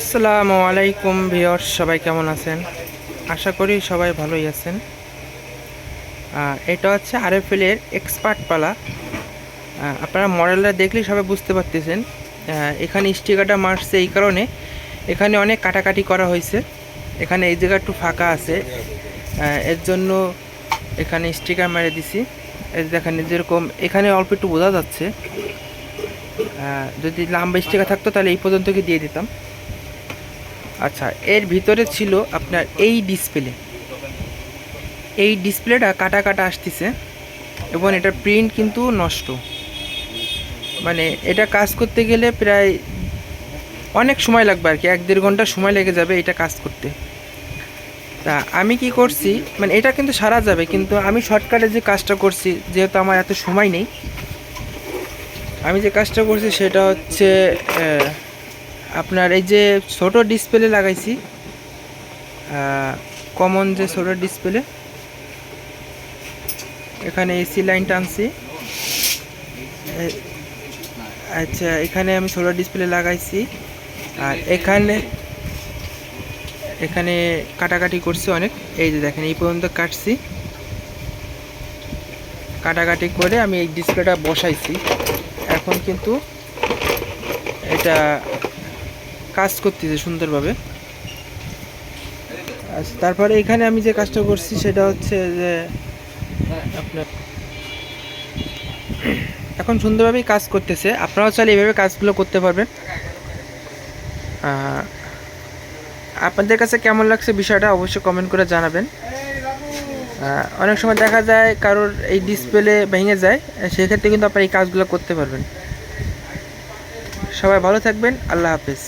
আসসালামু আলাইকুম ভিউয়ার্স, সবাই কেমন আছেন? আশা করি সবাই ভালোই আছেন। এটা হচ্ছে আরএফএল এর এক্সপার্ট পালা। আপনারা মডেলটা দেখলেই সবাই বুঝতে পারতেছেন। এখানে স্টিকারটা মারছে এই কারণে, এখানে অনেক কাটাকাটি করা হয়েছে। এখানে এই জায়গা একটু ফাঁকা আছে, এর জন্য এখানে স্টিকার মেরে দিছি। এই দেখেন যেরকম এখানে অল্প একটু বোঝা যাচ্ছে। যদি লম্বা স্টিকার থাকতো তাহলে এই পর্যন্ত কি দিয়ে দিতাম। আচ্ছা, এর ভিতরে ছিল আপনার এই ডিসপ্লেটা কাটা কাটা আসতেছে এবং এটার প্রিন্ট কিন্তু নষ্ট। মানে এটা কাজ করতে গেলে প্রায় অনেক সময় লাগবে আর কি, 1-1.5 ঘন্টা সময় লেগে যাবে এটা কাজ করতে। তা আমি কি করছি, মানে এটা কিন্তু সারা যাবে, কিন্তু আমি শর্টকাটে যে কাজটা করছি, যেহেতু আমার এত সময় নেই, আমি যে কাজটা করছি সেটা হচ্ছে আপনার এই যে ছোট ডিসপ্লে লাগাইছি, কমন যে ছোট ডিসপ্লে, এখানে এসি লাইন টানছি। আচ্ছা, এখানে আমি সোলার ডিসপ্লে লাগাইছি। আর এখানে এখানে কাটাকাটি করছি অনেক। এই যে দেখেন এই পর্যন্ত কাটছি, কাটাকাটি করে আমি এই ডিসপ্লেটা বসাইছি। এখন কিন্তু এটা কাজ করতেছে সুন্দরভাবে। আচ্ছা, তারপরে এখানে আমি যে কাজটা করছি সেটা হচ্ছে যে আপনার এখন সুন্দরভাবেই কাজ করতেছে। আপনারাও চাইলে এইভাবে কাজগুলো করতে পারবেন। আপনাদের কাছে কেমন লাগছে বিষয়টা অবশ্যই কমেন্ট করে জানাবেন। অনেক সময় দেখা যায় কারোর এই ডিসপ্লে ভেঙে যায়, সেক্ষেত্রে কিন্তু আপনারা এই কাজগুলো করতে পারবেন। সবাই ভালো থাকবেন, আল্লাহ হাফেজ।